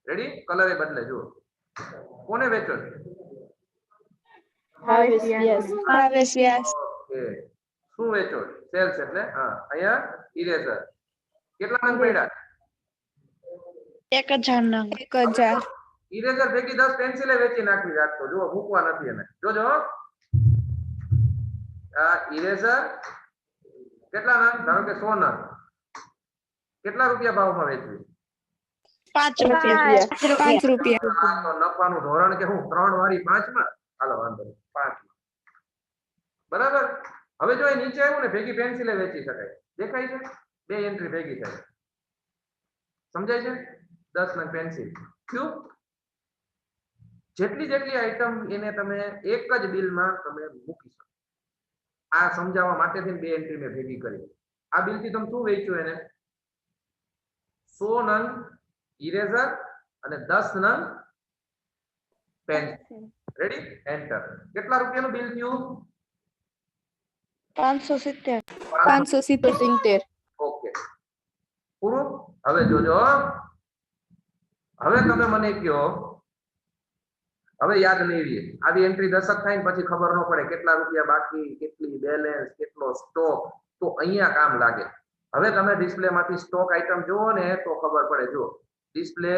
Ready? Colour એ બદલે. જુઓ કોને વેચો છો? Harvest, yes. Harvest Vyas. Okay, શું વેચો? સેલ્સ એટલે હા. અહીંયા ઇરેઝર. કેટલા નંગ પડ્યા? 1000 નંગ. 1000. ઇરેઝર ભેગી 10 પેન્સિલે વેચી નાખવી રાખતો. જુઓ, મૂકવા નથી એને. જોજો આ ઇરેઝર કેટલા નંગ? ધારો કે 100 નંગ. કેટલા રૂપિયા ભાવમાં વેચવી? 5 રૂપિયા. 5 રૂપિયા. આ તો નફાનું ધોરણ કે હું 3 વાળી 5 માં. હાલો વાંધો નહીં, 5 માં. બરાબર. હવે જો એ નીચે આવ્યું ને, ભેગી પેન્સિલે વેચી શકાય. દેખાય છે? 2 એન્ટ્રી ભેગી થાય. સમજાય છે? 10 નંગ પેન્સિલ. ક્યુ? જેટલી જેટલી આઈટમ એને તમે એક જ બિલમાં તમે મૂકી શકો. આ સમજાવવા માટેથી 2 એન્ટ્રી મેં ભેગી કરી. આ બિલથી તમે શું વેચ્યું? એને 100 નંગ ઇરેઝર અને 10 નંગ પેન્સિલ. રેડી? એન્ટર. કેટલા રૂપિયાનું બિલ થયું? 570. 570. ઓકે, પૂરું. હવે જોજો, હવે તમે મને કહો, હવે યાદ નહીં રહે. આવી એન્ટ્રી 10 થાય ને પછી ખબર ન પડે કેટલા રૂપિયા બાકી, કેટલી બેલેન્સ, કેટલો સ્ટોક. તો અહીંયા કામ લાગે. હવે તમે ડિસ્પ્લે માંથી સ્ટોક આઇટમ જુઓ ને તો ખબર પડે. જુઓ, ડિસ્પ્લે,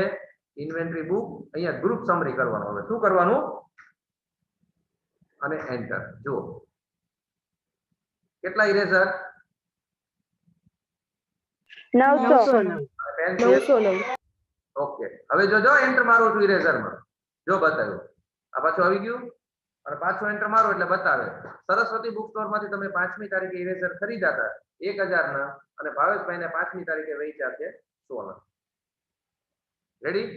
ઇન્વેન્ટરી બુક, અહીંયા ગ્રુપ સમરી કરવાનું. હવે શું કરવાનું? અને એન્ટર. જુઓ કેટલા ઇરેઝર? 909. પેન્સિલ 909. ઓકે. હવે જોજો એન્ટર મારું છું ઇરેઝરમાં, જો બતાવ્યું આ પાછું આવી ગયું અને પાછું એન્ટર મારો એટલે બતાવે સરસ્વતી બુક સ્ટોર માંથી તમે 5મી તારીખે ઇરેઝર ખરીદ્યા હતા 1000 ના અને ભાવેશભાઈને 5મી તારીખે વેચ્યા છે 100 ના. Ready?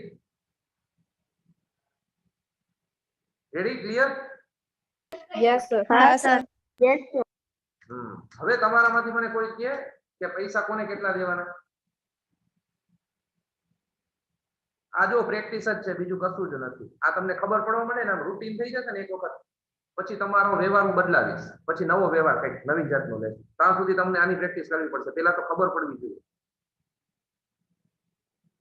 Ready? Clear? Yes, sir. હા સર. Yes, sir. હવે તમારામાંથી મને કોઈ કહે કે પૈસા કોને કેટલા દેવાના? આ જો પ્રેક્ટિસ જ છે, બીજું કશું જ નથી. આ તમને ખબર પડવા મળે ને, આમ રૂટીન થઈ જશે ને એક વખત, પછી તમારો વ્યવહાર હું બદલાવીશ, પછી નવો વ્યવહાર કંઈક નવી જાતનો લેશે. ત્યાં સુધી તમને આની પ્રેક્ટિસ કરવી પડશે, પેલા તો ખબર પડવી જોઈએ.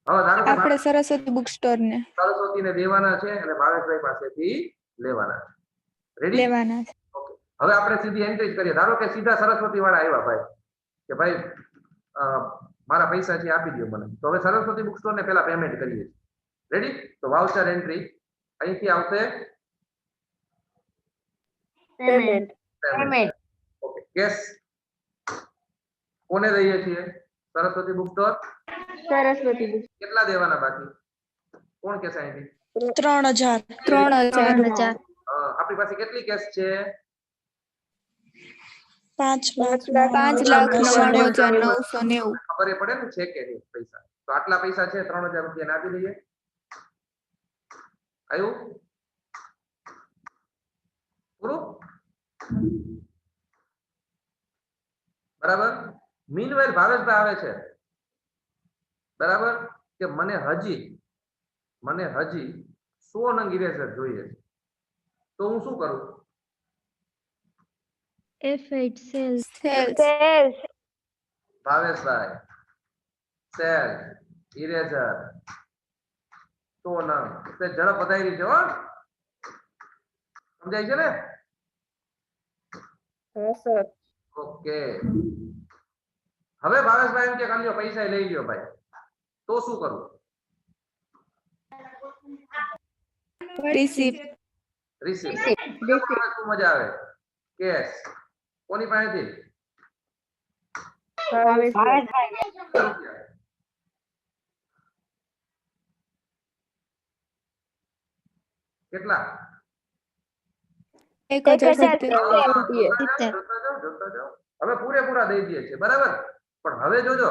હવે ધારો કે આપણે સરસ્વતી બુક સ્ટોર ને સરસ્વતીને દેવાના છે અને ભાવેશભાઈ પાસેથી લેવાના છે. રેડી? લેવાના છે. ઓકે. હવે આપણે સીધી એન્ટ્રી જ કરીએ. ધારો કે સીધા સરસ્વતી વાળા આવ્યા ભાઈ કે ભાઈ મારા પૈસા છે આપી દો મને, તો હવે સરસ્વતી બુક સ્ટોર ને પેલા પેમેન્ટ કરીએ. રેડી? તો વાઉચર એન્ટ્રી અહીંથી આવશે Payment. ઓકે. કેશ કોને દઈએ છીએ? Saraswati book store. Saraswati book. કેટલા દેવાના બાકી? કોણ કેસ અહીંથી? 3000. 3000. આપણી પાસે કેટલી કેસ છે? 5,99,990. ખબર એ પડે ને છે કે નહીં પૈસા. તો આટલા પૈસા છે, 3000 રૂપિયા આપી દઈએ. આવ્યું? પૂરું? બરાબર. મીનવેલ ભાવેશભાઈ આવે છે, બરાબર, કે મને હજી 100 નંગ ઇરેઝર જોઈએ છે, તો હું શું કરું? F8 sales. Sales. ભાવેશભાઈ સેલ ઇરેઝર 100 નંગ. તે ઝડપ વધારી છે હો, સમજાય છે ને? Yes, sir. ઓકે. હવે ભાવેશભાઈ એમ કે કાલ્યો પૈસા લઈ લ્યો ભાઈ, તો શું કરું? Receipt. રિસીવ. શું મજા આવે? કેશ કોની પાસેથી? કેટલા? 1070. જોતા જાઓ. હવે પૂરેપૂરા દઈ દઈએ છે, બરાબર. પણ હવે જોજો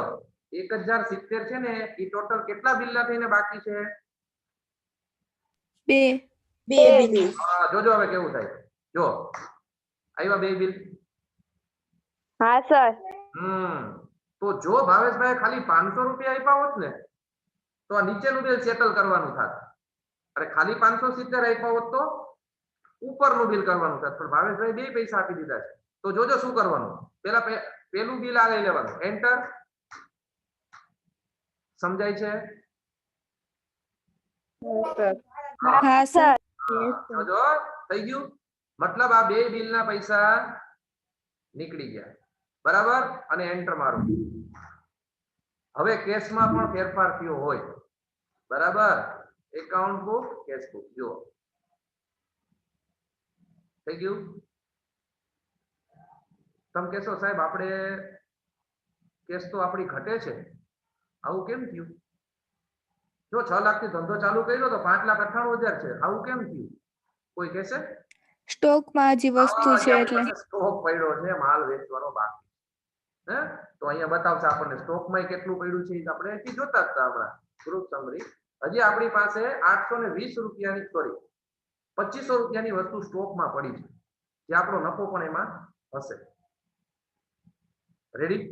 1070 છે ને, એ ટોટલ કેટલા બિલના થઈને બાકી છે? 2. 2 બિલ. હા, જોજો હવે કેવું થાય. જો આવ્યા 2 બિલ. હા સર. તો જો ભાવેશભાઈ ખાલી 500 રૂપિયા આપ્યા હોત ને, તો આ નીચેનું બિલ સેટલ કરવાનું થાત. અરે ખાલી 570 આપ્યા હોત તો ઉપરનું બિલ કરવાનું થાત. પણ ભાવેશભાઈ 2 પૈસા આપી દીધા છે, તો જોજો શું કરવાનું. પેલું બિલ આ લઈ લેવાનું, એન્ટર. સમજાય છે? હા સર. જોજો થઈ ગયું. મતલબ આ 2 બિલના પૈસા નીકળી ગયા, બરાબર. અને એન્ટર મારો. હવે કેશમાં પણ ફેરફાર થયો હોય, બરાબર. એકાઉન્ટ બુક, કેશ બુક, જુઓ થઈ ગયું. તમે કહેશો સાહેબ આપણે કેશ તો આપણી ઘટે છે, આવું કેમ થયું? જો 6 લાખથી ધંધો ચાલુ કર્યો તો 5,98,000 છે, આવું કેમ થયું? કોઈ કહેશે? સ્ટોકમાં હજી વસ્તુ છે એટલે. સ્ટોક પડ્યો છે, માલ વેચવાનો બાકી. હે? તો અહીંયા બતાવશે આપણને સ્ટોકમાં કેટલું પડ્યું છે, આપણે અહીંથી જોતા હતા હમણાં ગ્રુપ સમરી. હજી આપણી પાસે 820 રૂપિયાની, સોરી 2500 રૂપિયાની વસ્તુ સ્ટોકમાં પડી છે, જે આપણો નફો પણ એમાં હશે. રેડી?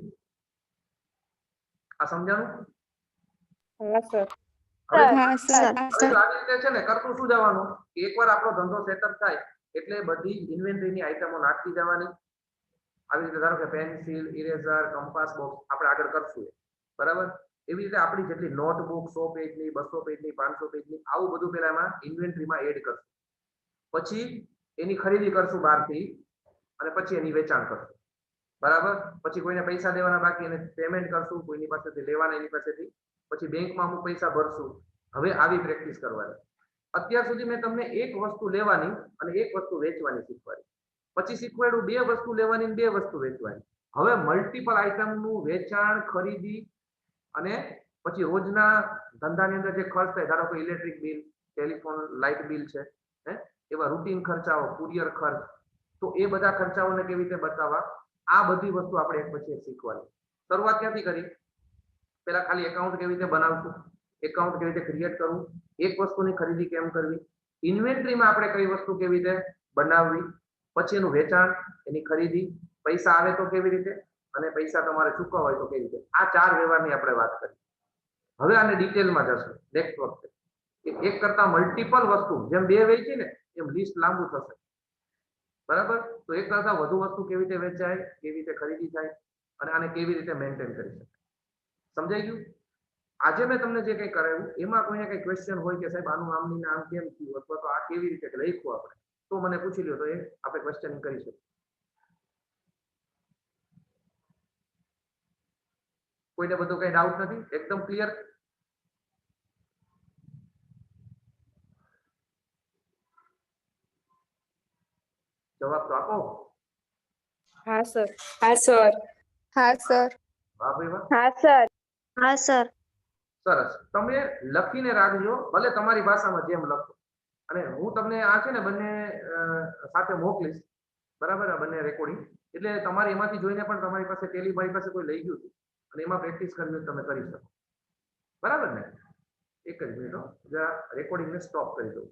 આ સમજાણું? હા સર. હા સર. હવે આવી રીતે છે ને કરતું શું જવાનું, કે એકવાર આપણો ધંધો સેટઅપ થાય એટલે બધી ઇન્વેન્ટરીની આઈટમો નાખતી જવાની. આવી રીતે ધારો કે પેન્સિલ, ઇરેઝર, કંપાસ બોક્સ આપણે આગળ કરશું, બરાબર. એવી રીતે આપણી જેટલી નોટબુક 100 પેજની, 200 પેજની, 500 પેજની, આવું બધું પેલા એમાં ઇન્વેન્ટરીમાં એડ કરશું. પછી એની ખરીદી કરશું બહારથી, અને પછી એની વેચાણ કરશું, બરાબર. પછી કોઈને પૈસા દેવાના બાકી એને પેમેન્ટ કરશું, કોઈની પાસેથી લેવાના એની પાસેથી, પછી બેંકમાં અમુક પૈસા ભરશું. હવે આવી પ્રેક્ટિસ કરવાની. અત્યાર સુધી મેં તમને એક વસ્તુ લેવાની અને એક વસ્તુ વેચવાની શીખવાડી. પછી શીખવાડ્યું બે વસ્તુ લેવાની અને બે વસ્તુ વેચવાની. હવે મલ્ટિપલ આઇટમનું વેચાણ, ખરીદી અને પછી રોજના ધંધાની અંદર જે ખર્ચ થાય, ધારો કે electric bill, telephone, light bill છે, એવા રૂટીન ખર્ચાઓ, કુરિયર ખર્ચ, તો એ બધા ખર્ચાઓને કેવી રીતે બતાવવા, આ બધી વસ્તુ આપણે એક પછી એક શીખવાની. શરૂઆત ક્યાંથી કરી? પહેલા ખાલી એકાઉન્ટ કેવી રીતે બનાવશું, એકાઉન્ટ કેવી રીતે ક્રિએટ કરવું, એક વસ્તુની ખરીદી કેમ કરવી, ઇન્વેન્ટરીમાં આપણે કઈ વસ્તુ કેવી રીતે બનાવવી, પછી એનું વેચાણ, એની ખરીદી, પૈસા આવે તો કેવી રીતે, અને પૈસા તમારે ચૂકવવા હોય તો કેવી રીતે. આ 4 વ્યવહારની આપણે વાત કરી. હવે આને ડિટેલમાં જશું નેક્સ્ટ વખતે. એક કરતા મલ્ટિપલ વસ્તુ, જેમ બે વેચી ને એમ લિસ્ટ લાંબુ થશે, બરાબર? તો એક કરતા વધુ વસ્તુ કેવી રીતે વેચાય, કેવી રીતે ખરીદી થાય, અને આને કેવી રીતે મેન્ટેન કરી શકાય. સમજાઈ ગયું? આજે મેં તમને જે કંઈ કરાવ્યું એમાં કોઈને કઈ ક્વેશ્ચન હોય કે સાહેબ આનું આમ નહીં આમ કેમ થયું, અથવા તો આ કેવી રીતે લખ્યું આપણે, તો મને પૂછી લ્યો, તો એ આપણે ક્વેશ્ચન કરી શકીએ. કોઈને બધો કઈ ડાઉટ નથી? એકદમ ક્લિયર? જવાબ તો આપો. હા સર. હા સર. હા સર. વાહ ભાઈ વાહ, હા સર. હા સર. સરસ. તમે લખીને રાખજો, ભલે તમારી ભાષામાં જેમ લખો. અને હું તમને આ છે ને બંને સાથે મોકલીશ, બરાબર? આ બંને રેકોર્ડિંગ, એટલે તમારે એમાંથી જોઈને પણ તમારી પાસે ટેલી મારી પાસે કોઈ લઈ ગયું અને એમાં પ્રેક્ટિસ કરવી હોય તો તમે કરી શકો, બરાબર ને? એક જ મિનિટ, જરા રેકોર્ડિંગને સ્ટોપ કરી દઉં.